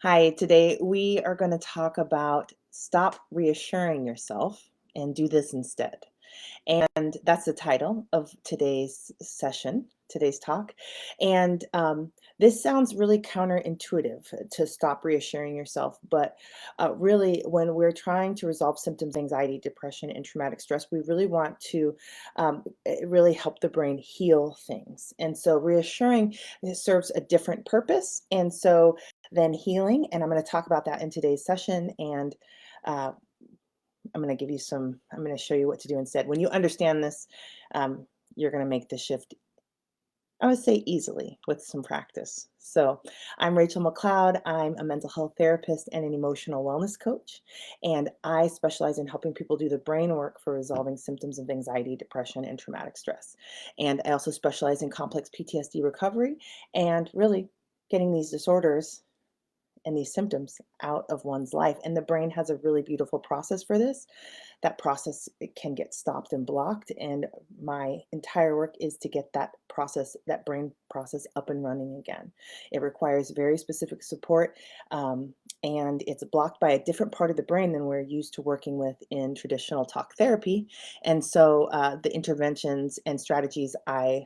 Hi, today we are going to talk about stop reassuring yourself and do this instead. And that's the title of today's session, today's talk. And this sounds really counterintuitive to stop reassuring yourself. But really, when we're trying to resolve symptoms, anxiety, depression, and traumatic stress, we really want to really help the brain heal things. And so, reassuring it serves a different purpose. And so, then healing. And I'm going to talk about that in today's session. And uh, I'm going to show you what to do instead. When you understand this, you're going to make the shift, I would say easily with some practice. So I'm Rachel McLeod. I'm a mental health therapist and an emotional wellness coach. And I specialize in helping people do the brain work for resolving symptoms of anxiety, depression, and traumatic stress. And I also specialize in complex PTSD recovery and really getting these disorders and these symptoms out of one's life. And the brain has a really beautiful process for this. That process it can get stopped and blocked. And my entire work is to get that process, that brain process, up and running again. It requires very specific support, and it's blocked by a different part of the brain than we're used to working with in traditional talk therapy. And so the interventions and strategies I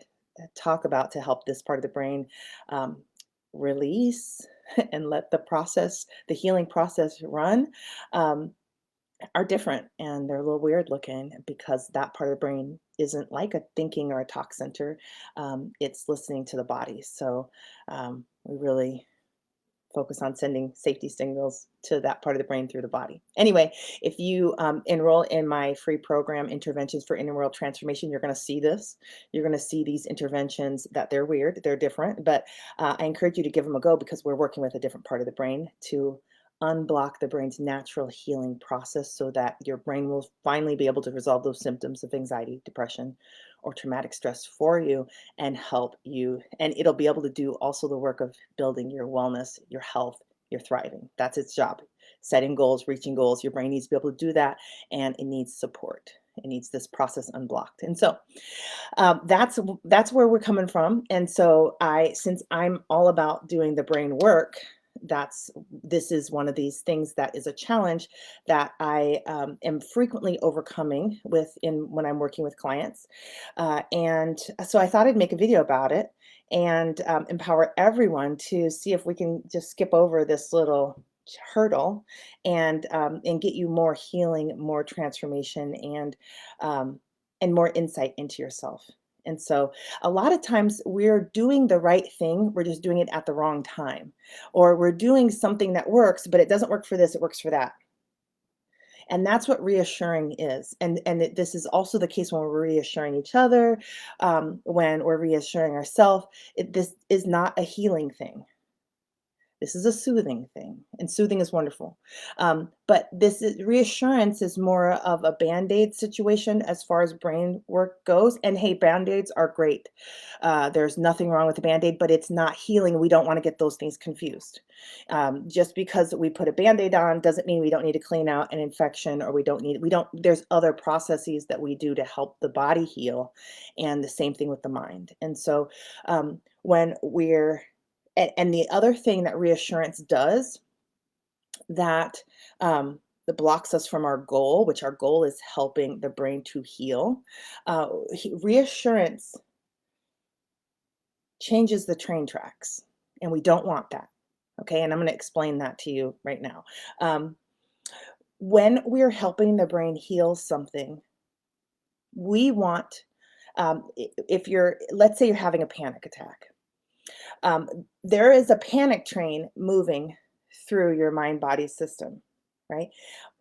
talk about to help this part of the brain um, release and let the healing process run, um, are different and they're a little weird looking because that part of the brain isn't like a thinking or a talk center. It's listening to the body. So we really focus on sending safety signals to that part of the brain through the body. Anyway, if you enroll in my free program, Interventions for Inner World Transformation, you're going to see this. You're going to see these interventions that they're weird, they're different, but I encourage you to give them a go because we're working with a different part of the brain to unblock the brain's natural healing process so that your brain will finally be able to resolve those symptoms of anxiety, depression, or traumatic stress for you and help you. And it'll be able to do also the work of building your wellness, your health, your thriving. That's its job. Setting goals, reaching goals. Your brain needs to be able to do that, and it needs support. It needs this process unblocked. And so that's where we're coming from. And so since I'm all about doing the brain work, this is one of these things that is a challenge that I am frequently overcoming when I'm working with clients, and so I thought I'd make a video about it and empower everyone to see if we can just skip over this little hurdle and get you more healing, more transformation, um, and more insight into yourself. And so a lot of times we're doing the right thing, we're just doing it at the wrong time. Or we're doing something that works, but it doesn't work for this, it works for that. And that's what reassuring is. This is also the case when we're reassuring each other, when we're reassuring ourselves. This is not a healing thing. This is a soothing thing, and soothing is wonderful. But reassurance is more of a band-aid situation as far as brain work goes. And hey, band-aids are great. There's nothing wrong with a band-aid, but it's not healing. We don't want to get those things confused. Just because we put a band-aid on doesn't mean we don't need to clean out an infection, or there's other processes that we do to help the body heal, and the same thing with the mind. And so when we're and the other thing that reassurance does that that blocks us from our goal, which our goal is helping the brain to heal, reassurance changes the train tracks, and we don't want that. Okay, and I'm going to explain that to you right now. Um, when we're helping the brain heal something, we want, if let's say you're having a panic attack. There is a panic train moving through your mind body system, right?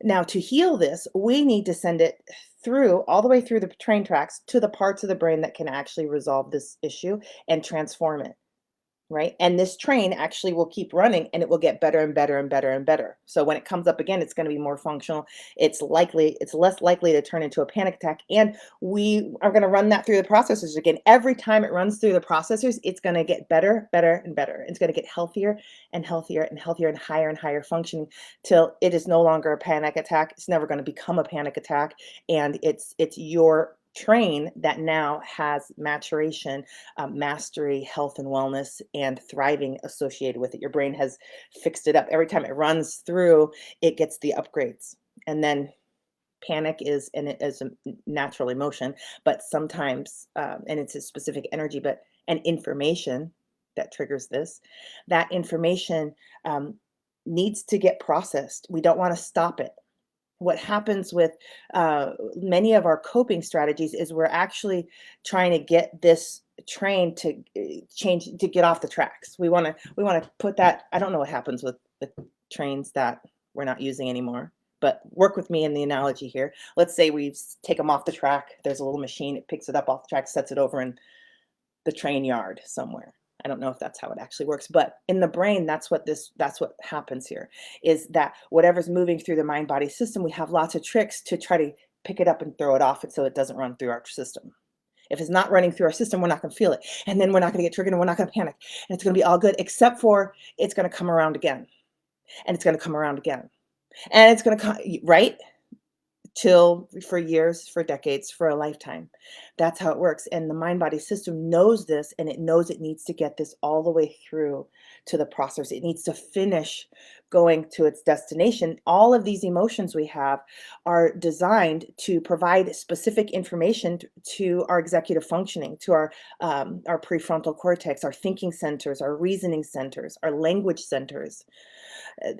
Now, to heal this, we need to send it through all the way through the train tracks to the parts of the brain that can actually resolve this issue and transform it. Right? And this train actually will keep running and it will get better and better and better and better. So when it comes up again, it's going to be more functional. It's less likely to turn into a panic attack. And we are going to run that through the processors again. Every time it runs through the processors, it's going to get better, better, and better. It's going to get healthier and healthier and healthier and higher functioning till it is no longer a panic attack. It's never going to become a panic attack. And it's your train that now has maturation, mastery, health and wellness, and thriving associated with it. Your brain has fixed it up. Every time it runs through, it gets the upgrades. And then panic is, and it is a natural emotion, but sometimes, and it's a specific energy, but and information that triggers this, that information um, needs to get processed. We don't want to stop it. What happens with many of our coping strategies is we're actually trying to get this train to change, to get off the tracks. We want to put that. I don't know what happens with the trains that we're not using anymore, but work with me in the analogy here. Let's say we take them off the track. There's a little machine, it picks it up off the track, sets it over in the train yard somewhere. I don't know if that's how it actually works, but in the brain, that's what happens here, is that whatever's moving through the mind body system, we have lots of tricks to try to pick it up and throw it off it so it doesn't run through our system. If it's not running through our system, we're not going to feel it. And then we're not going to get triggered and we're not going to panic. And it's going to be all good, except for it's going to come around again. And it's going to come around again. And it's going to come, right? Till for years, for decades, for a lifetime. That's how it works. And the mind body system knows this, and it knows it needs to get this all the way through to the process. It needs to finish going to its destination. All of these emotions we have are designed to provide specific information to our executive functioning, to our prefrontal cortex, our thinking centers, our reasoning centers, our language centers.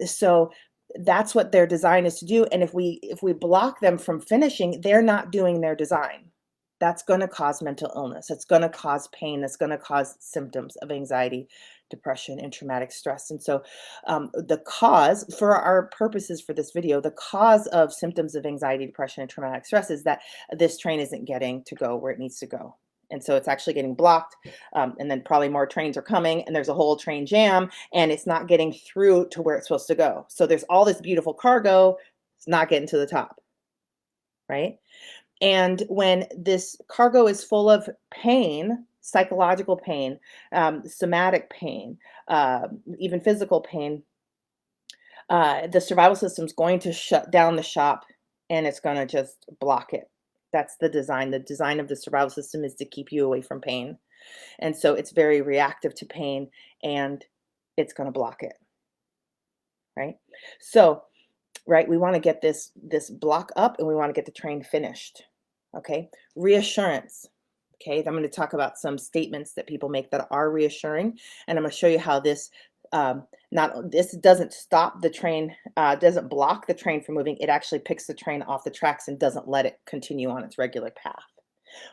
So that's what their design is to do. And if we block them from finishing, they're not doing their design. That's going to cause mental illness. It's going to cause pain. It's going to cause symptoms of anxiety, depression, and traumatic stress. And so, the cause, for our purposes for this video, the cause of symptoms of anxiety, depression, and traumatic stress is that this train isn't getting to go where it needs to go. And so it's actually getting blocked. And then probably more trains are coming, and there's a whole train jam, and it's not getting through to where it's supposed to go. So there's all this beautiful cargo, it's not getting to the top, right? And when this cargo is full of pain, psychological pain, somatic pain, even physical pain, the survival system is going to shut down the shop, and it's going to just block it. That's the design. The design of the survival system is to keep you away from pain. And so it's very reactive to pain, and it's going to block it, right? So, right, we want to get this block up, and we want to get the train finished. Okay? Reassurance. Okay? I'm going to talk about some statements that people make that are reassuring, and I'm going to show you how this not this doesn't stop the train, doesn't block the train from moving. It actually picks the train off the tracks and doesn't let it continue on its regular path.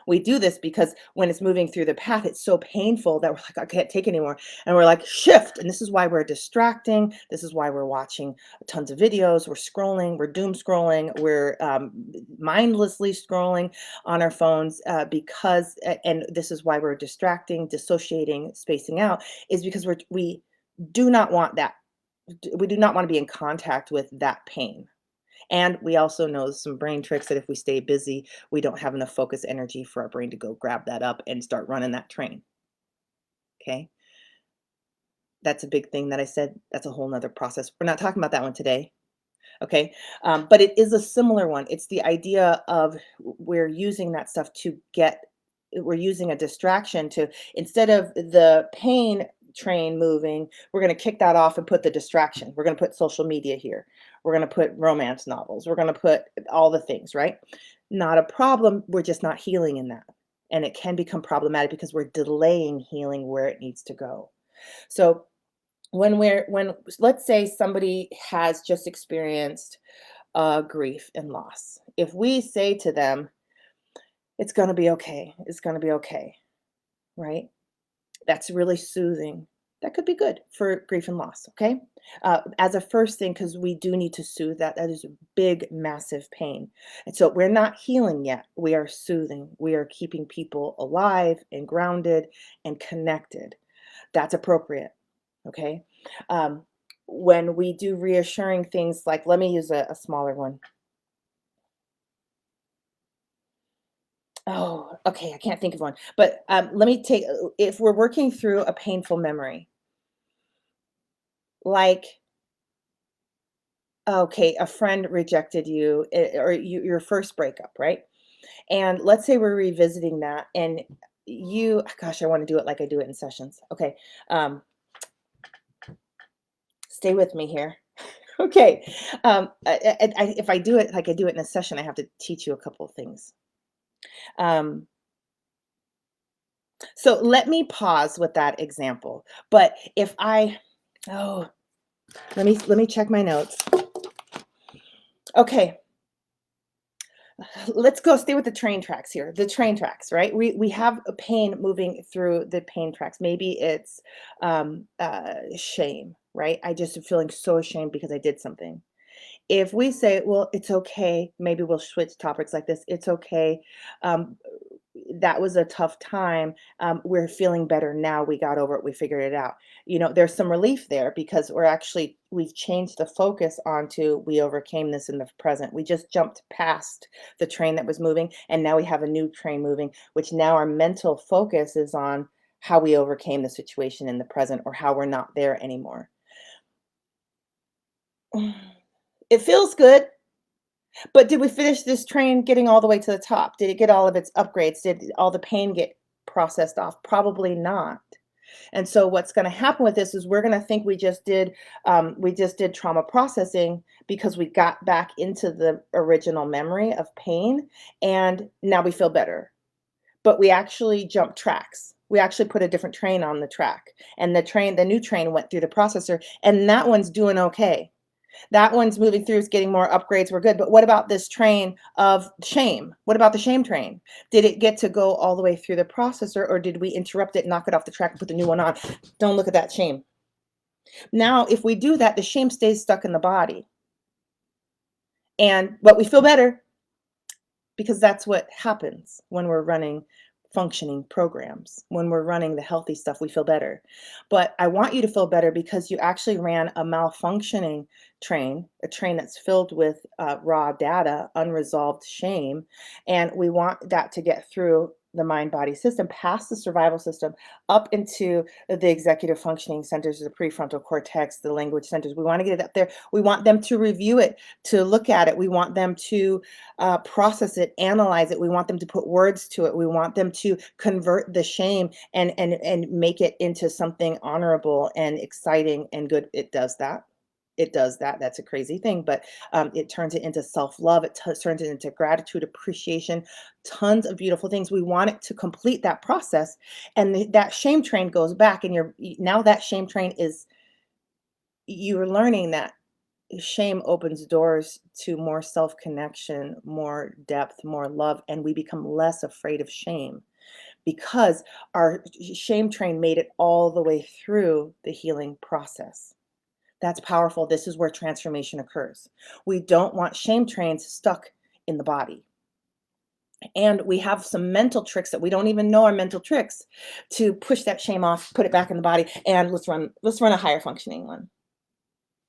We do this because when it's moving through the path, it's so painful that we're like, I can't take it anymore. And we're like, shift. And this is why we're distracting. This is why we're watching tons of videos. We're scrolling. We're doom scrolling. We're mindlessly scrolling on our phones and this is why we're distracting, dissociating, spacing out, is because we do not want that. We do not want to be in contact with that pain. And we also know some brain tricks that if we stay busy, we don't have enough focus energy for our brain to go grab that up and start running that train. Okay. That's a big thing that I said. That's a whole nother process. We're not talking about that one today. Okay. But it is a similar one. It's the idea of we're using that stuff we're using a distraction to, instead of the pain train moving, we're going to kick that off and put the distraction. We're going to put social media here. We're going to put romance novels. We're going to put all the things, right? Not a problem. We're just not healing in that. And it can become problematic because we're delaying healing where it needs to go. So when let's say somebody has just experienced grief and loss, if we say to them, it's going to be okay, it's going to be okay, right? That's really soothing. That could be good for grief and loss, okay? As a first thing, because we do need to soothe that. That is a big, massive pain. And so we're not healing yet. We are soothing. We are keeping people alive and grounded and connected. That's appropriate, okay? When we do reassuring things, like, let me use a smaller one. Oh, okay, I can't think of one. But let me take, if we're working through a painful memory, like, okay, a friend rejected you, or your first breakup, right? And let's say we're revisiting that and gosh, I want to do it like I do it in sessions. Okay. Um, Stay with me here. Okay. If I do it like I do it in a session, I have to teach you a couple of things. Um, so let me pause with that example. But if I, oh, let me check my notes. Okay, let's go stay with the train tracks here. The train tracks, right? We have a pain moving through the pain tracks. Maybe it's shame, right? I just am feeling so ashamed because I did something. If we say, well, it's okay, maybe we'll switch topics like this. It's okay. Um, that was a tough time. We're feeling better now. We got over it. We figured it out. There's some relief there because we've changed the focus onto we overcame this in the present. We just jumped past the train that was moving, and now we have a new train moving, which now our mental focus is on how we overcame the situation in the present or how we're not there anymore. It feels good. But did we finish this train getting all the way to the top? Did it get all of its upgrades? Did all the pain get processed off? Probably not. And so what's going to happen with this is we're going to think we just did trauma processing because we got back into the original memory of pain and now we feel better. But we actually jumped tracks. We actually put a different train on the track and the new train went through the processor and that one's doing okay. That one's moving through, is getting more upgrades, we're good. But what about this train of shame? What about the shame train? Did it get to go all the way through the processor or did we interrupt it, knock it off the track and put the new one on? Don't look at that shame. Now, if we do that, the shame stays stuck in the body. But we feel better because that's what happens when we're running functioning programs. When we're running the healthy stuff, we feel better. But I want you to feel better because you actually ran a malfunctioning train, a train that's filled with raw data, unresolved shame. And we want that to get through the mind body system, past the survival system, up into the executive functioning centers, the prefrontal cortex, the language centers. We want to get it up there. We want them to review it, to look at it. We want them to process it, analyze it. We want them to put words to it. We want them to convert the shame and make it into something honorable and exciting and good. It does that. It does that. That's a crazy thing, but it turns it into self-love. It turns it into gratitude, appreciation, tons of beautiful things. We want it to complete that process, and that shame train goes back, and now that shame train is you're learning that shame opens doors to more self-connection, more depth, more love, and we become less afraid of shame because our shame train made it all the way through the healing process. That's powerful. This is where transformation occurs. We don't want shame trains stuck in the body. And we have some mental tricks that we don't even know are mental tricks to push that shame off, put it back in the body, and let's run a higher functioning one.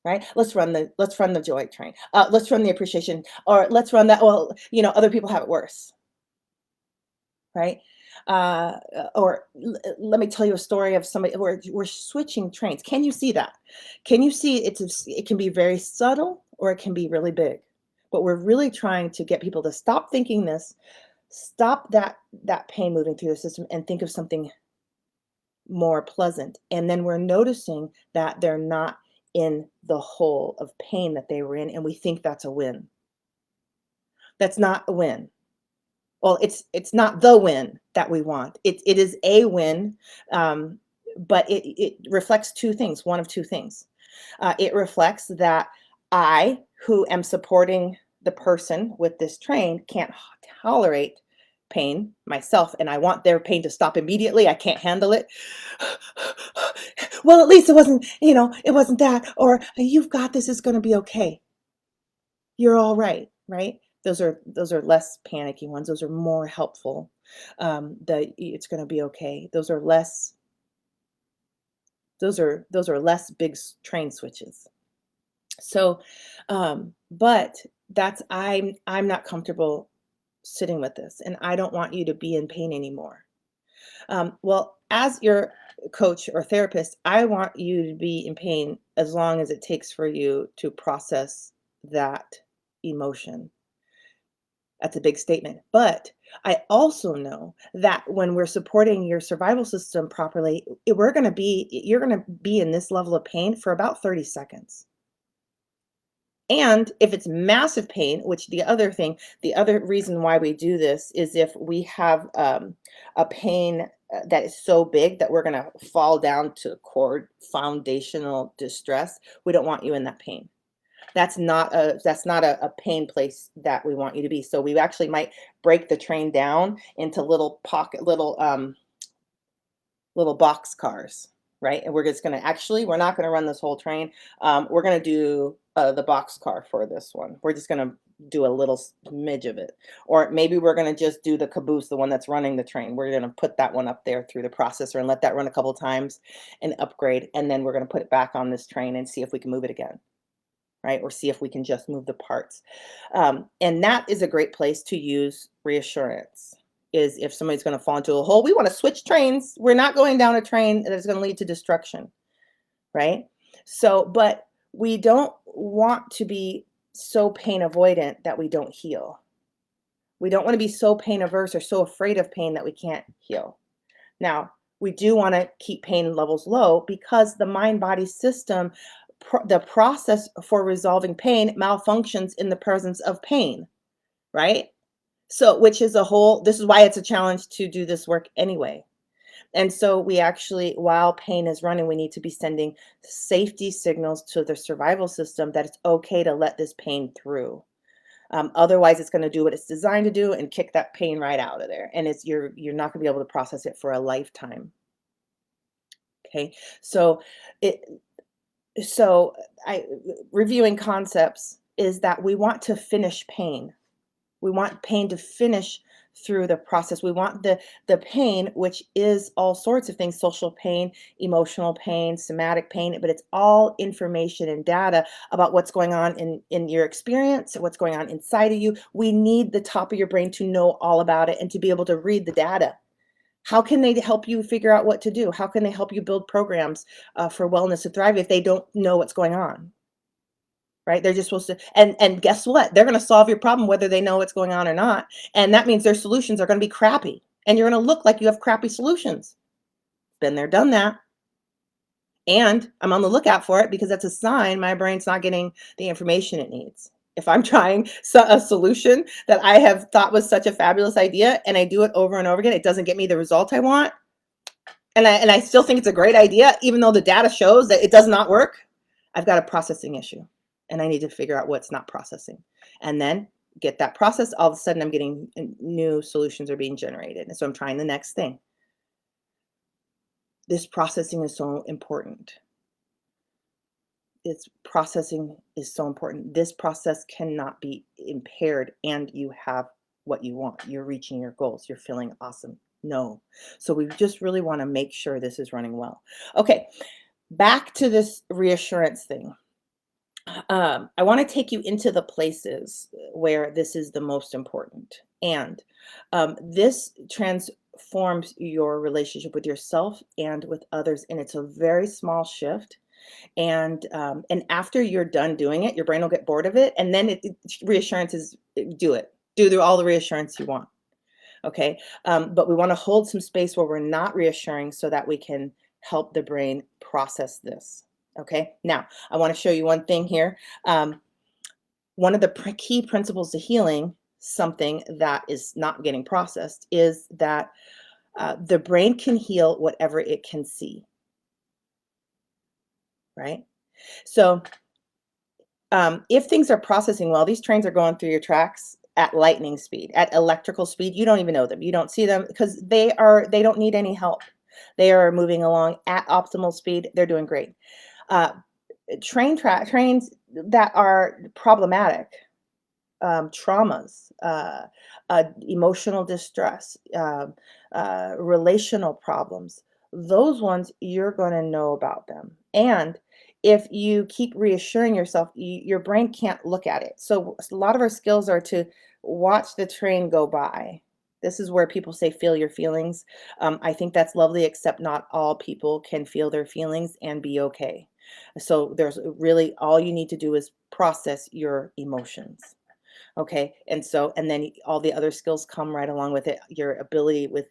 Right? Let's run the joy train. Let's run the appreciation, or let's run that. Well, other people have it worse, right? Let me tell you a story of somebody where we're switching trains. Can you see that? Can you see it can be very subtle or it can be really big. But we're really trying to get people to stop thinking this, stop that pain moving through the system and think of something more pleasant. And then we're noticing that they're not in the hole of pain that they were in, and we think that's a win. That's not a win. Well, it's not the win that we want. It is a win, but it reflects two things. One of two things. It reflects that I, who am supporting the person with this train, can't tolerate pain myself, and I want their pain to stop immediately. I can't handle it. Well, at least it wasn't that, or you've got this. It's going to be okay. You're all right, right? Those are less panicky ones. Those are more helpful. It's going to be okay. Those are less big train switches. So, but I'm not comfortable sitting with this, and I don't want you to be in pain anymore. Well, as your coach or therapist, I want you to be in pain as long as it takes for you to process that emotion. That's a big statement. But I also know that when we're supporting your survival system properly, you're going to be in this level of pain for about 30 seconds. And if it's massive pain, which the other reason why we do this is if we have a pain that is so big that we're going to fall down to core foundational distress, we don't want you in that pain. That's not a pain place that we want you to be. So we actually might break the train down into little box cars, right? And we're just gonna actually, we're not gonna run this whole train. We're gonna do the box car for this one. We're just gonna do a little smidge of it. Or maybe we're gonna just do the caboose, the one that's running the train. We're gonna put that one up there through the processor and let that run a couple times and upgrade. And then we're gonna put it back on this train and see if we can move it again, right? Or see if we can just move the parts. And that is a great place to use reassurance. Is if somebody's going to fall into a hole, we want to switch trains. We're not going down a train that's going to lead to destruction, right? So, but we don't want to be so pain avoidant that we don't heal. We don't want to be so pain averse or so afraid of pain that we can't heal. Now, we do want to keep pain levels low because the mind body system, the process for resolving pain malfunctions in the presence of pain, right? So, which is this is why it's a challenge to do this work anyway. And so we actually, while pain is running, we need to be sending safety signals to the survival system that it's okay to let this pain through. Otherwise, it's going to do what it's designed to do and kick that pain right out of there. And you're not going to be able to process it for a lifetime. Okay, so it so I reviewing concepts is that we want to finish pain. We want pain to finish through the process. We want the pain, which is all sorts of things, social pain, emotional pain, somatic pain, but it's all information and data about what's going on in your experience, what's going on inside of you. We need the top of your brain to know all about it and to be able to read the data. How can they help you figure out what to do? How can they help you build programs for wellness to thrive if they don't know what's going on? Right? They're just supposed to, and guess what? They're going to solve your problem whether they know what's going on or not. And that means their solutions are going to be crappy. And you're going to look like you have crappy solutions. Been there, done that. And I'm on the lookout for it because that's a sign my brain's not getting the information it needs. If I'm trying a solution that I have thought was such a fabulous idea and I do it over and over again, it doesn't get me the result I want. And I still think it's a great idea, even though the data shows that it does not work. I've got a processing issue and I need to figure out what's not processing. And then get that process. All of a sudden, I'm getting new solutions are being generated. And so I'm trying the next thing. This processing is so important. Processing is so important. This process cannot be impaired and you have what you want. You're reaching your goals. You're feeling awesome. No. So we just really want to make sure this is running well. Okay, back to this reassurance thing. I want to take you into the places where this is the most important. And this transforms your relationship with yourself and with others. And it's a very small shift. And after you're done doing it, your brain will get bored of it. And then reassurance is do it. All the reassurance you want. Okay. But we want to hold some space where we're not reassuring so that we can help the brain process this. Okay. Now, I want to show you one thing here. One of the key principles to healing something that is not getting processed is that the brain can heal whatever it can see. Right. So if things are processing well, these trains are going through your tracks at lightning speed, at electrical speed. You don't even know them. You don't see them because they don't need any help. They are moving along at optimal speed. They're doing great. Trains that are problematic, traumas, emotional distress, relational problems, those ones you're going to know about them. And if you keep reassuring yourself, your brain can't look at it. So a lot of our skills are to watch the train go by. This is where people say, feel your feelings. I think that's lovely, except not all people can feel their feelings and be okay. So there's really all you need to do is process your emotions. Okay. And then all the other skills come right along with it. Your ability with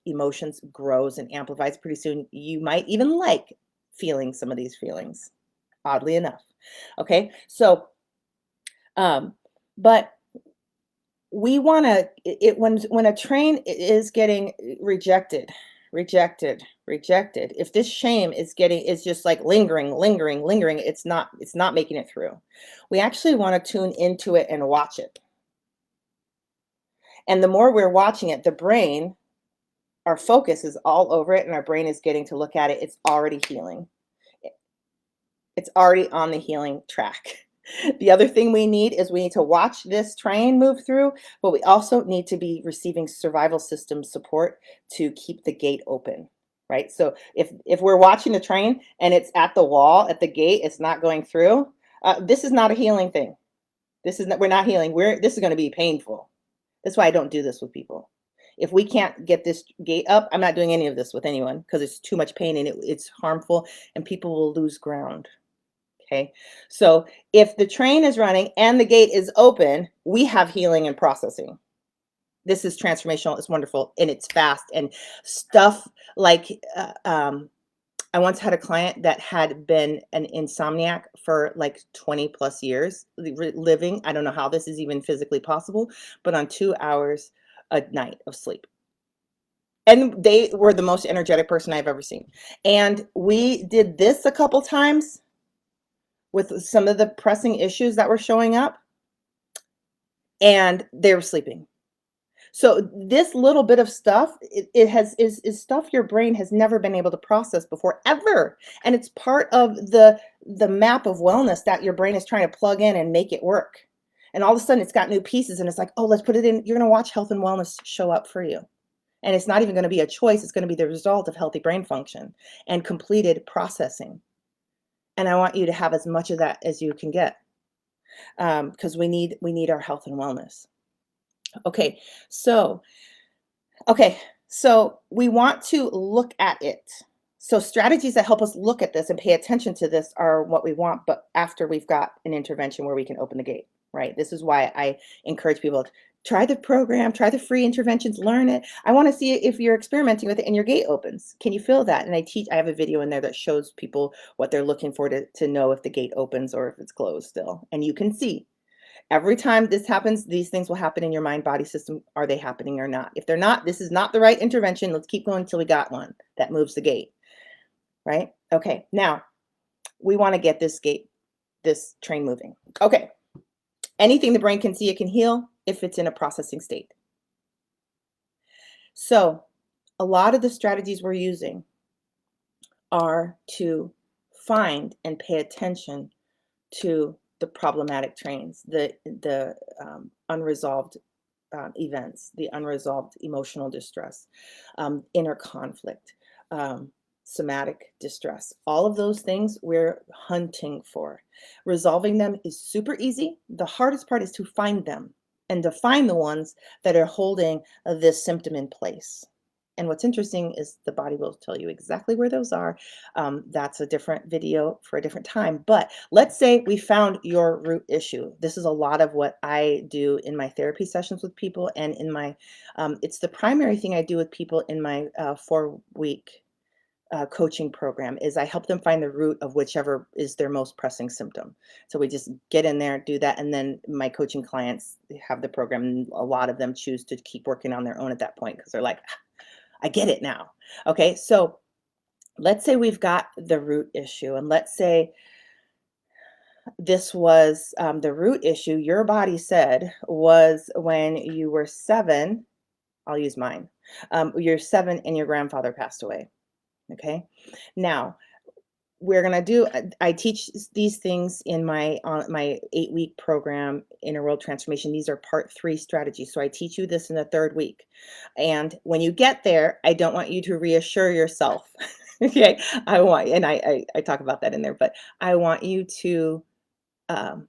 emotions grows and amplifies. Pretty soon, you might even like feeling some of these feelings, oddly enough. Okay. Um, but we want to it when a train is getting rejected, if this shame is just like lingering, it's not making it through. We actually want to tune into it and watch it. And the more we're watching it, the brain, our focus is all over it, and our brain is getting to look at it. It's already healing. It's already on the healing track. The other thing we need is we need to watch this train move through, but we also need to be receiving survival system support to keep the gate open, right? So if we're watching the train and it's at the wall, at the gate, it's not going through, this is not a healing thing. We're not healing. This is going to be painful. That's why I don't do this with people. If we can't get this gate up, I'm not doing any of this with anyone because it's too much pain and it's harmful and people will lose ground. Okay. So if the train is running and the gate is open, we have healing and processing. This is transformational. It's wonderful and it's fast and stuff like, I once had a client that had been an insomniac for like 20 plus years living. I don't know how this is even physically possible, but on 2 hours a night of sleep. And they were the most energetic person I've ever seen. And we did this a couple times with some of the pressing issues that were showing up, and they were sleeping. So this little bit of stuff, is stuff your brain has never been able to process before, ever. And it's part of the map of wellness that your brain is trying to plug in and make it work. And all of a sudden it's got new pieces and it's like, oh, let's put it in. You're going to watch health and wellness show up for you. And it's not even going to be a choice. It's going to be the result of healthy brain function and completed processing. And I want you to have as much of that as you can get, because we need our health and wellness. Okay, so Okay, so we want to look at it. So strategies that help us look at this and pay attention to this are what we want, but after we've got an intervention where we can open the gate, right? This is why I encourage people to try the program, try the free interventions, learn it. I want to see if you're experimenting with it and your gate opens. Can you feel that? And I have a video in there that shows people what they're looking for to know if the gate opens or if it's closed still. And you can see every time this happens, these things will happen in your mind body system. Are they happening or not? If they're not, this is not the right intervention. Let's keep going until we got one that moves the gate, right? Okay, now we want to get this train moving. Okay, anything the brain can see, it can heal if it's in a processing state. So a lot of the strategies we're using are to find and pay attention to the problematic trains, the unresolved events, the unresolved emotional distress, inner conflict, somatic distress. All of those things we're hunting for. Resolving them is super easy. The hardest part is to find them and to find the ones that are holding this symptom in place. And what's interesting is the body will tell you exactly where those are. That's a different video for a different time. But let's say we found your root issue. This is a lot of what I do in my therapy sessions with people, and it's the primary thing I do with people in my 4-week coaching program is I help them find the root of whichever is their most pressing symptom. So we just get in there, do that, and then my coaching clients have the program. And a lot of them choose to keep working on their own at that point because they're like, I get it now. Okay, so let's say we've got the root issue, and let's say this was the root issue your body said was when you were 7. I'll use mine. You're 7 and your grandfather passed away. Okay, now we're gonna do. I teach these things in my 8-week program, Inner World Transformation. These are part 3 strategies. So I teach you this in the 3rd week, and when you get there, I don't want you to reassure yourself. Okay, I talk about that in there, but I want you to um,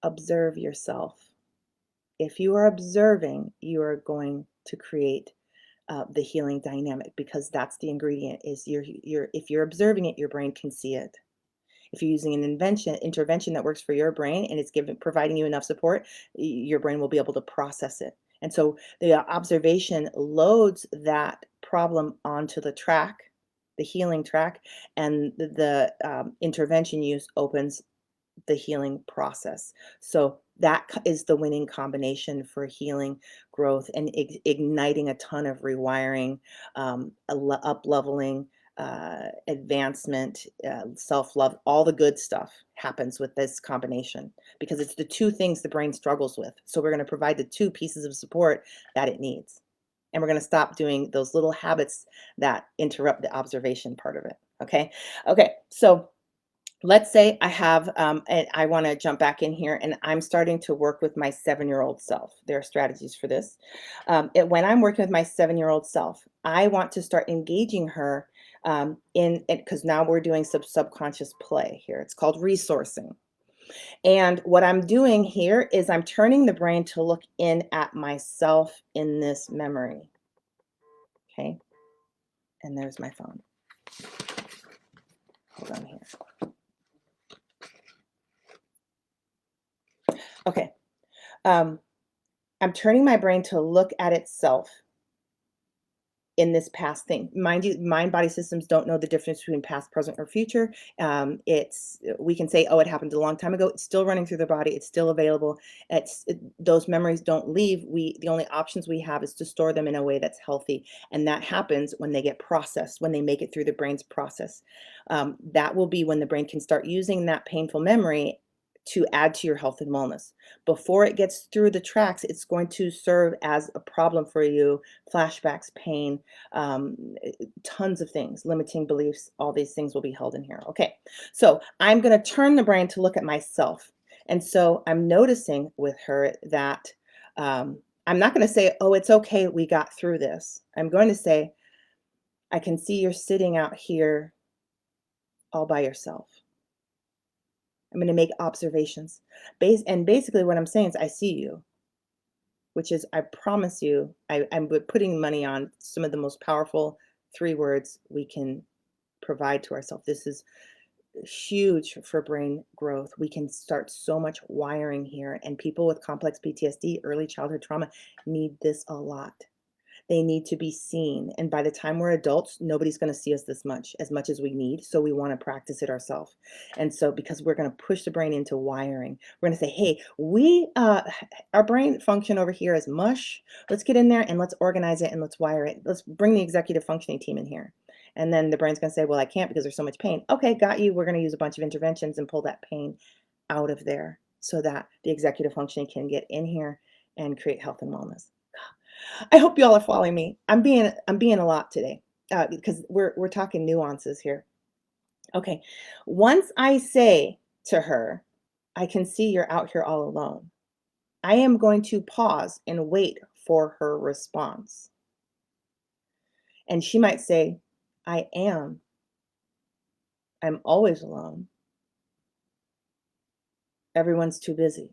observe yourself. If you are observing, you are going to create the healing dynamic, because that's the ingredient. Is if you're observing it, your brain can see it. If you're using an intervention that works for your brain and it's providing you enough support, your brain will be able to process it. And so the observation loads that problem onto the track, the healing track, and the intervention use opens the healing process. So that is the winning combination for healing, growth, and igniting a ton of rewiring, up leveling, advancement, self love. All the good stuff happens with this combination because it's the two things the brain struggles with. So we're going to provide the two pieces of support that it needs. And we're going to stop doing those little habits that interrupt the observation part of it. Okay. Okay. So let's say I have, and I want to jump back in here and I'm starting to work with my 7-year-old self. There are strategies for this. When I'm working with my 7-year-old self, I want to start engaging her in it because now we're doing some subconscious play here. It's called resourcing. And what I'm doing here is I'm turning the brain to look in at myself in this memory. Okay. And there's my phone. Hold on here. Okay. I'm turning my brain to look at itself in this past thing. Mind you, mind body systems don't know the difference between past, present, or future. We can say, oh, it happened a long time ago. It's still running through the body. It's still available. Those memories don't leave. The only options we have is to store them in a way that's healthy, and that happens when they get processed, when they make it through the brain's process. That will be when the brain can start using that painful memory to add to your health and wellness. Before it gets through the tracks, it's going to serve as a problem for you. Flashbacks, pain, tons of things, limiting beliefs, all these things will be held in here. Okay, so I'm going to turn the brain to look at myself. And so I'm noticing with her that I'm not going to say, oh, it's okay, we got through this. I'm going to say, I can see you're sitting out here all by yourself. I'm going to make observations. Basically what I'm saying is I see you, which is I promise you, I'm putting money on some of the most powerful 3 words we can provide to ourselves. This is huge for brain growth. We can start so much wiring here, and people with complex PTSD, early childhood trauma, need this a lot. They need to be seen. And by the time we're adults, nobody's going to see us as much as we need. So we want to practice it ourselves. And so because we're going to push the brain into wiring, we're going to say, hey, our brain function over here is mush. Let's get in there and let's organize it and let's wire it. Let's bring the executive functioning team in here. And then the brain's going to say, well, I can't because there's so much pain. Okay, got you. We're going to use a bunch of interventions and pull that pain out of there so that the executive functioning can get in here and create health and wellness. I hope you all are following me. I'm being a lot today because we're talking nuances here. Okay. Once I say to her, I can see you're out here all alone, I am going to pause and wait for her response. And she might say, I am. I'm always alone. Everyone's too busy,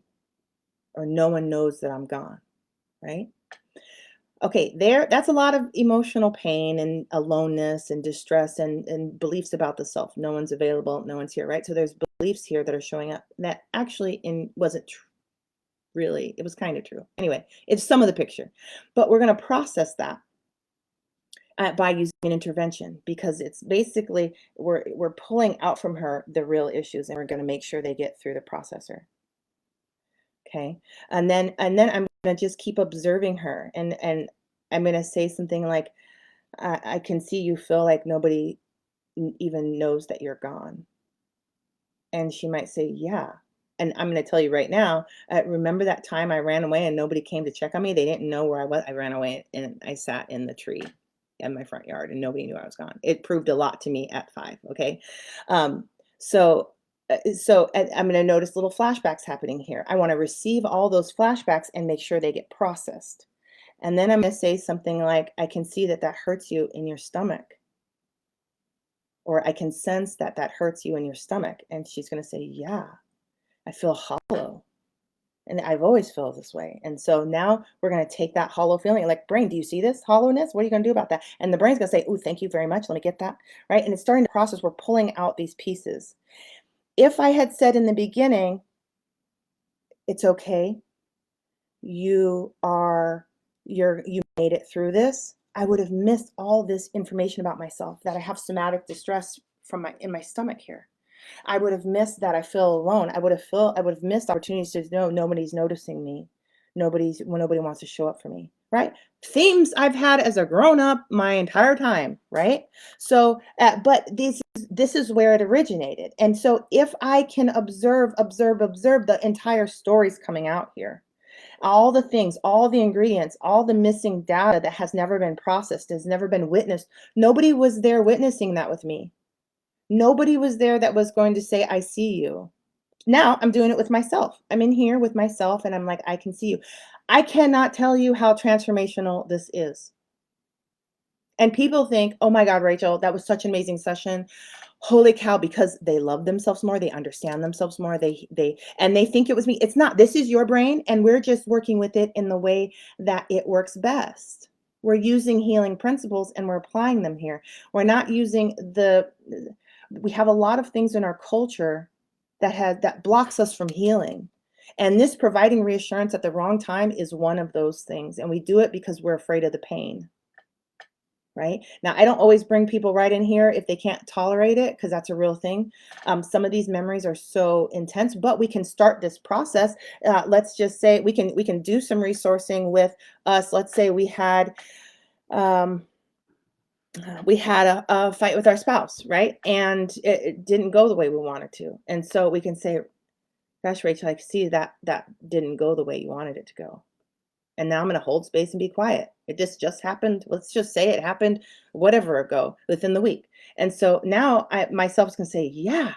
or no one knows that I'm gone, right? Okay, that's a lot of emotional pain and aloneness and distress and beliefs about the self. No one's available, no one's here, right? So there's beliefs here that are showing up that actually wasn't really, it was kind of true. Anyway, it's some of the picture. But we're going to process that by using an intervention because it's basically we're pulling out from her the real issues and we're going to make sure they get through the processor. Okay. And then I'm going to just keep observing her and I'm going to say something like, I can see you feel like nobody even knows that you're gone. And she might say, yeah. And I'm going to tell you right now, remember that time I ran away and nobody came to check on me? They didn't know where I was. I ran away and I sat in the tree in my front yard and nobody knew I was gone. It proved a lot to me at 5. Okay. So I'm going to notice little flashbacks happening here. I want to receive all those flashbacks and make sure they get processed. And then I'm going to say something like, I can see that hurts you in your stomach. Or I can sense that hurts you in your stomach. And she's going to say, yeah, I feel hollow. And I've always felt this way. And so now we're going to take that hollow feeling, like, brain, do you see this hollowness? What are you going to do about that? And the brain's going to say, oh, thank you very much. Let me get that. Right. And it's starting to process. We're pulling out these pieces. If I had said in the beginning, it's okay, you are you made it through this, I would have missed all this information about myself, that I have somatic distress from my in my stomach here. I would have missed that I feel alone. I would have missed opportunities to know nobody's noticing me. Nobody wants to show up for me, right? Themes I've had as a grown up my entire time, right? So, but this is where it originated. And so if I can observe the entire stories coming out here, all the things, all the ingredients, all the missing data that has never been processed, has never been witnessed. Nobody was there witnessing that with me. Nobody was there that was going to say, I see you. Now I'm doing it with myself. I'm in here with myself and I'm like, I can see you. I cannot tell you how transformational this is. And people think, oh my God, Rachel, that was such an amazing session. Holy cow, because they love themselves more, they understand themselves more, they think it was me. It's not. This is your brain, and we're just working with it in the way that it works best. We're using healing principles and we're applying them here. We're not using we have a lot of things in our culture that blocks us from healing. And this providing reassurance at the wrong time is one of those things. And we do it because we're afraid of the pain. Right? Now, I don't always bring people right in here if they can't tolerate it, because that's a real thing. Some of these memories are so intense, but we can start this process. Let's just say we can do some resourcing with us. Let's say um, we had a fight with our spouse, right? And it didn't go the way we wanted to. And so we can say, gosh, Rachel, I see that didn't go the way you wanted it to go. And now I'm going to hold space and be quiet. It just happened. Let's just say it happened whatever ago within the week. And so now myself is going to say, yeah,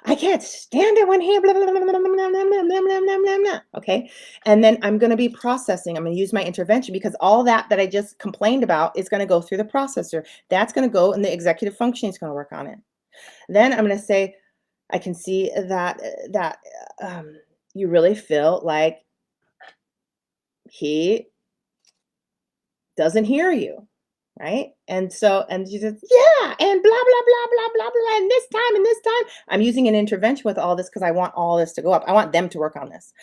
I can't stand it when he blah, blah, blah, blah, blah, blah, blah, blah, blah, blah, blah. Okay. And then I'm going to be processing. I'm going to use my intervention, because all that I just complained about is going to go through the processor. That's going to go, and the executive functioning is going to work on it. Then I'm going to say, I can see that you really feel like he doesn't hear you, right? And so, and you just, yeah, and blah, blah, blah, blah, blah, blah, and this time, I'm using an intervention with all this because I want all this to go up. I want them to work on this.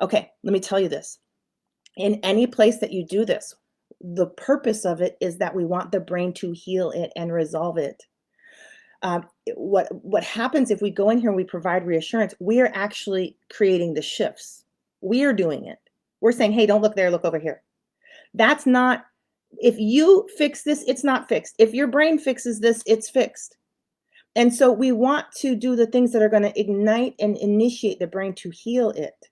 Okay, let me tell you this. In any place that you do this, the purpose of it is that we want the brain to heal it and resolve it. What happens if we go in here and we provide reassurance? We are actually creating the shifts. We are doing it. We're saying, hey, don't look there, look over here. That's not, if you fix this, it's not fixed. If your brain fixes this, it's fixed. And so we want to do the things that are going to ignite and initiate the brain to heal it.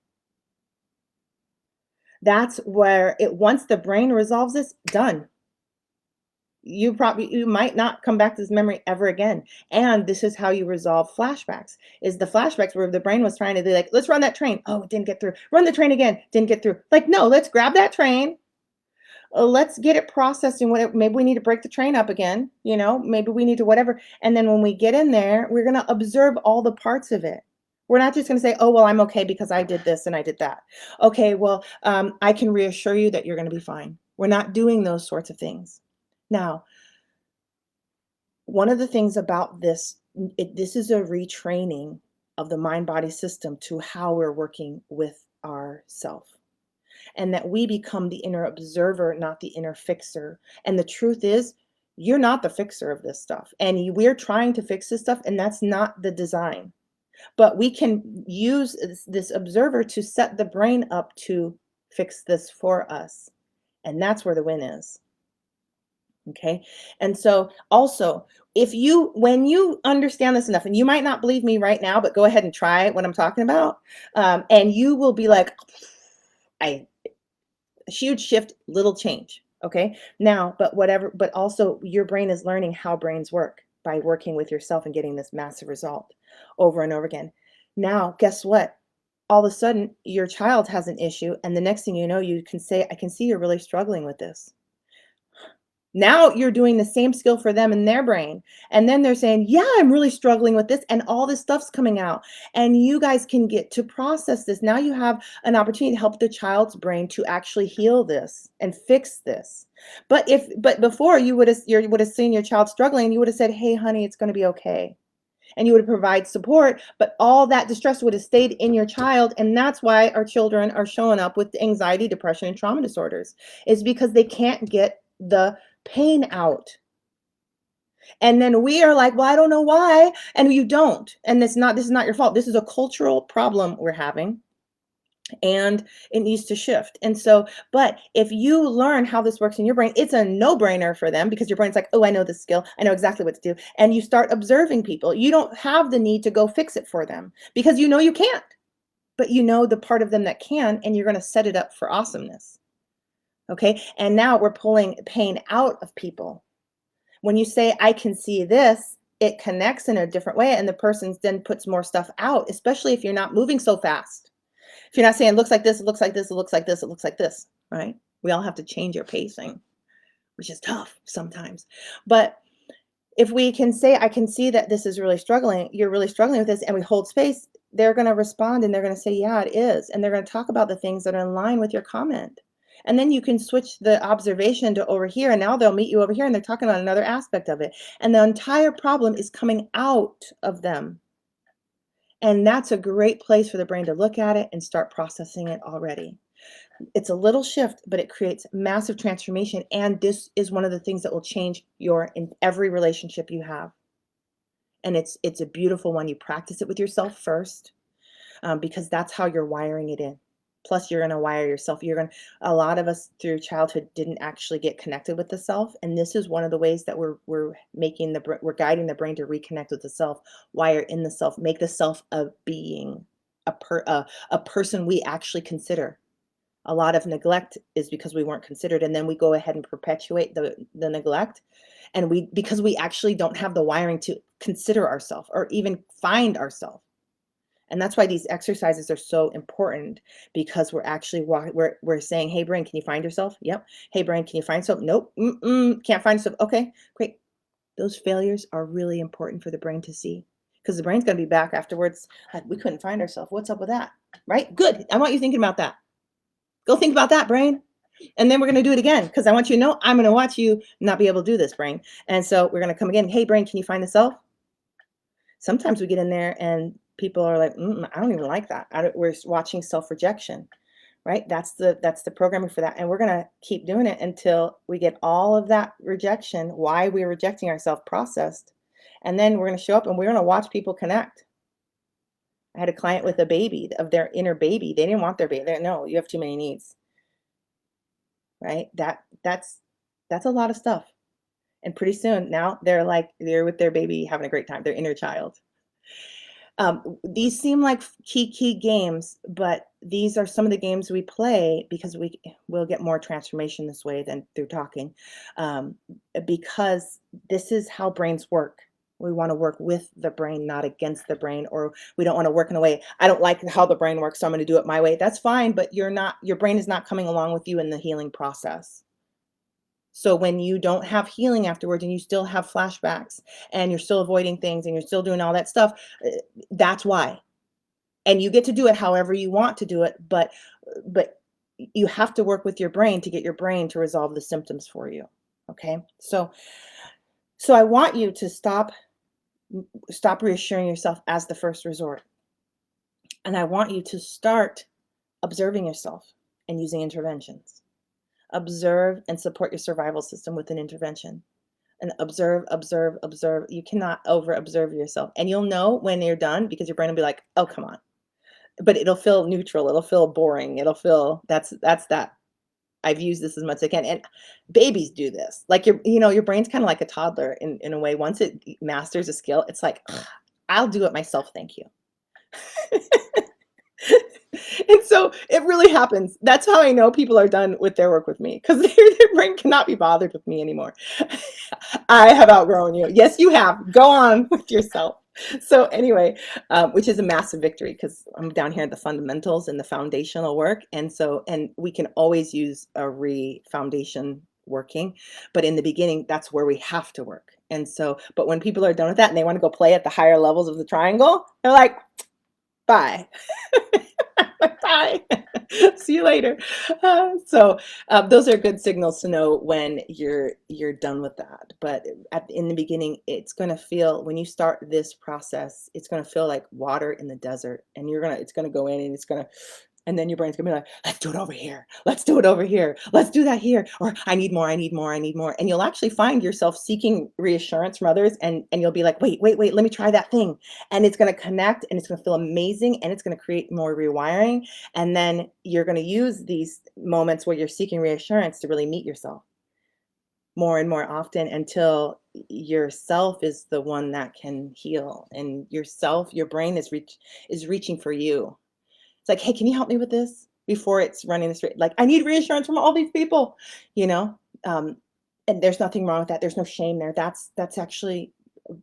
That's where once the brain resolves this, done. You might not come back to this memory ever again. And this is how you resolve flashbacks, is the flashbacks where the brain was trying to be like, let's run that train. Oh, it didn't get through. Run the train again. Didn't get through. Like, no, let's grab that train. Let's get it processed, and whatever. Maybe we need to break the train up again. Maybe we need to whatever. And then when we get in there, we're going to observe all the parts of it. We're not just going to say, oh, well, I'm okay because I did this and I did that. Okay, well, I can reassure you that you're going to be fine. We're not doing those sorts of things. Now, one of the things about this is a retraining of the mind-body system to how we're working with ourself, and that we become the inner observer, not the inner fixer. And the truth is, you're not the fixer of this stuff. And we're trying to fix this stuff, and that's not the design. But we can use this observer to set the brain up to fix this for us. And that's where the win is. Okay. And so also, when you understand this enough, and you might not believe me right now, but go ahead and try what I'm talking about. And you will be like, huge shift, little change. Okay. Now, but also your brain is learning how brains work by working with yourself and getting this massive result over and over again. Now, guess what? All of a sudden, your child has an issue, and the next thing you know, you can say, I can see you're really struggling with this. Now you're doing the same skill for them in their brain. And then they're saying, yeah, I'm really struggling with this. And all this stuff's coming out. And you guys can get to process this. Now you have an opportunity to help the child's brain to actually heal this and fix this. But before you would have seen your child struggling, you would have said, hey, honey, it's going to be okay. and you would provide support, but all that distress would have stayed in your child. And that's why our children are showing up with anxiety, depression, and trauma disorders, is because they can't get the pain out. And then we are like, well, I don't know why. And you don't. And this is not your fault. This is a cultural problem we're having, and it needs to shift. And so, but if you learn how this works in your brain, it's a no-brainer for them, because your brain's like, oh, I know this skill, I know exactly what to do. And you start observing people. You don't have the need to go fix it for them, because you know you can't, but you know the part of them that can, and you're going to set it up for awesomeness. Okay. And now we're pulling pain out of people. When you say, I can see this, it connects in a different way, and the person then puts more stuff out, especially if you're not moving so fast. If you're not saying it looks like this, it looks like this, it looks like this, it looks like this, right? We all have to change our pacing, which is tough sometimes. But if we can say, I can see that this is really struggling, you're really struggling with this, and we hold space, they're going to respond and they're going to say, yeah, it is. And they're going to talk about the things that are in line with your comment. And then you can switch the observation to over here, and now they'll meet you over here and they're talking about another aspect of it. And the entire problem is coming out of them. And that's a great place for the brain to look at it and start processing it already. It's a little shift, but it creates massive transformation. And this is one of the things that will change in every relationship you have. And it's a beautiful one. You practice it with yourself first, because that's how you're wiring it in. Plus, you're going to wire yourself. A lot of us through childhood didn't actually get connected with the self. And this is one of the ways that we're guiding the brain to reconnect with the self, wire in the self, make the self a being, a person we actually consider. A lot of neglect is because we weren't considered. And then we go ahead and perpetuate the neglect. And because we actually don't have the wiring to consider ourselves or even find ourselves. And that's why these exercises are so important, because we're actually we're saying, hey, brain, can you find yourself? Yep. Hey, brain, can you find yourself? Nope. Can't find yourself. Okay, great. Those failures are really important for the brain to see, because the brain's going to be back afterwards. We couldn't find ourselves. What's up with that? Right? Good. I want you thinking about that. Go think about that, brain. And then we're going to do it again, because I want you to know I'm going to watch you not be able to do this, brain. And so we're going to come again. Hey, brain, can you find the self? Sometimes we get in there and people are like, I don't even like that. We're watching self-rejection, right? That's the programming for that. And we're going to keep doing it until we get all of that rejection, why we're rejecting ourselves, processed. And then we're going to show up and we're going to watch people connect. I had a client with a baby, of their inner baby. They didn't want their baby. No, you have too many needs, right? That's a lot of stuff. And pretty soon now they're with their baby having a great time, their inner child. These seem like key games, but these are some of the games we play because will get more transformation this way than through talking, because this is how brains work. We want to work with the brain, not against the brain, or we don't want to work in a way, I don't like how the brain works, so I'm going to do it my way. That's fine, but your brain is not coming along with you in the healing process. So when you don't have healing afterwards and you still have flashbacks and you're still avoiding things and you're still doing all that stuff, that's why. And you get to do it however you want to do it, but you have to work with your brain to get your brain to resolve the symptoms for you. Okay? So I want you to stop reassuring yourself as the first resort. And I want you to start observing yourself and using interventions. Observe and support your survival system with an intervention. And observe. You cannot over observe yourself. And you'll know when you're done, because your brain will be like, oh, come on. But it'll feel neutral. It'll feel boring. It'll feel that's that. I've used this as much as I can. And babies do this. Like your brain's kind of like a toddler in a way. Once it masters a skill, it's like, I'll do it myself. Thank you. And so it really happens. That's how I know people are done with their work with me, because their brain cannot be bothered with me anymore. I have outgrown you. Yes, you have. Go on with yourself. So anyway, which is a massive victory, because I'm down here at the fundamentals and the foundational work. And we can always use a foundation working, but in the beginning, that's where we have to work. And so, but when people are done with that and they want to go play at the higher levels of the triangle, they're like, bye. Bye. See you later. Those are good signals to know when you're done with that. But in the beginning, it's going to feel when you start this process, it's going to feel like water in the desert, and it's going to go in, and it's going to and then your brain's gonna be like, let's do it over here. Let's do it over here. Let's do that here. Or I need more, I need more, I need more. And you'll actually find yourself seeking reassurance from others. And you'll be like, wait, wait, wait, let me try that thing. And it's gonna connect and it's gonna feel amazing and it's gonna create more rewiring. And then you're gonna use these moments where you're seeking reassurance to really meet yourself more and more often until yourself is the one that can heal. And yourself, your brain is reaching for you. It's like, "Hey, can you help me with this?" Before it's running the street, like, "I need reassurance from all these people," you know? Um, and there's nothing wrong with that. There's no shame there. That's actually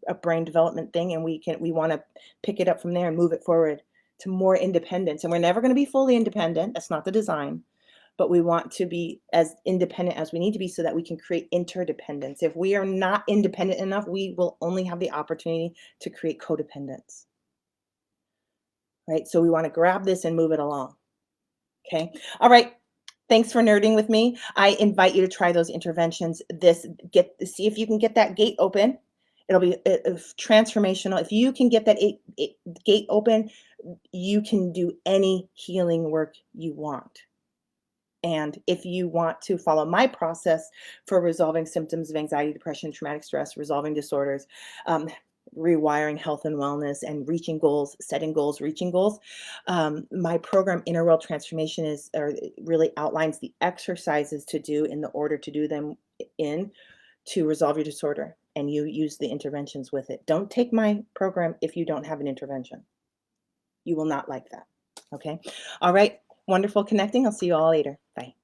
a brain development thing, and we wanna pick it up from there and move it forward to more independence. And we're never gonna be fully independent. That's not the design. But we want to be as independent as we need to be so that we can create interdependence. If we are not independent enough, we will only have the opportunity to create codependence, right? So we wanna grab this and move it along. Okay. All right. Thanks for nerding with me. I invite you to try those interventions. See if you can get that gate open. It'll be transformational. If you can get that gate open, you can do any healing work you want. And if you want to follow my process for resolving symptoms of anxiety, depression, traumatic stress, resolving disorders, um, rewiring health and wellness, and reaching goals, setting goals, reaching goals, my program Inner World Transformation it really outlines the exercises to do in the order to do them in to resolve your disorder. And you use the interventions with it. Don't take my program if you don't have an intervention. You will not like that. Okay. All right. Wonderful connecting. I'll see you all later. Bye.